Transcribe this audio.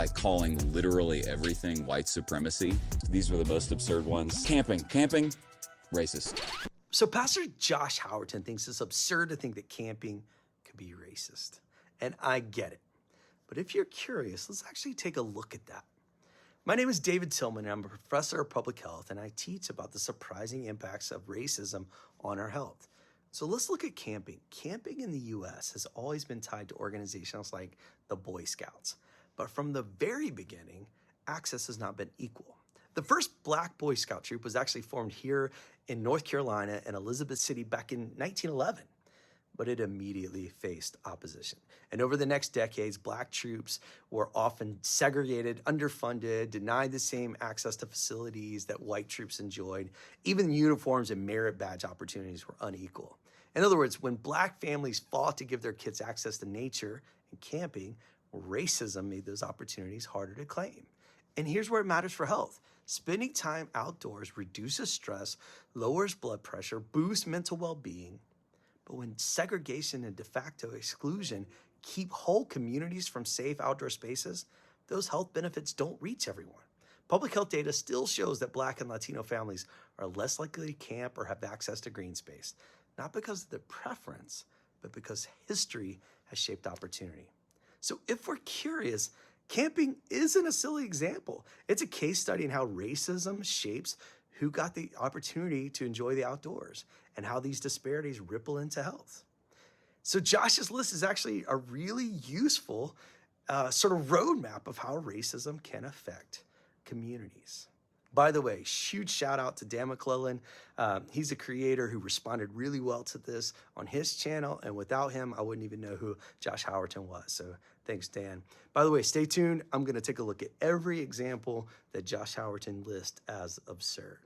like calling literally everything white supremacy. These were the most absurd ones. Camping, racist. So Pastor Josh Howerton thinks it's absurd to think that camping could be racist. And I get it. But if you're curious, let's actually take a look at that. My name is David Tillman, and I'm a professor of public health, and I teach about the surprising impacts of racism on our health. So let's look at camping. Camping in the US has always been tied to organizations like the Boy Scouts. But from the very beginning, access has not been equal. The first Black Boy Scout troop was actually formed here in North Carolina in Elizabeth City back in 1911. But it immediately faced opposition. And over the next decades, Black troops were often segregated, underfunded, denied the same access to facilities that white troops enjoyed. Even uniforms and merit badge opportunities were unequal. In other words, when Black families fought to give their kids access to nature and camping, racism made those opportunities harder to claim. And here's where it matters for health. Spending time outdoors reduces stress, lowers blood pressure, boosts mental well-being. But when segregation and de facto exclusion keep whole communities from safe outdoor spaces, those health benefits don't reach everyone. Public health data still shows that Black and Latino families are less likely to camp or have access to green space, not because of their preference, but because history has shaped opportunity. So if we're curious, camping isn't a silly example. It's a case study in how racism shapes who got the opportunity to enjoy the outdoors and how these disparities ripple into health. So Josh's list is actually a really useful sort of roadmap of how racism can affect communities. By the way, huge shout out to Dan McClellan. He's a creator who responded really well to this on his channel, and without him, I wouldn't even know who Josh Howerton was. So thanks, Dan. By the way, stay tuned. I'm gonna take a look at every example that Josh Howerton lists as absurd.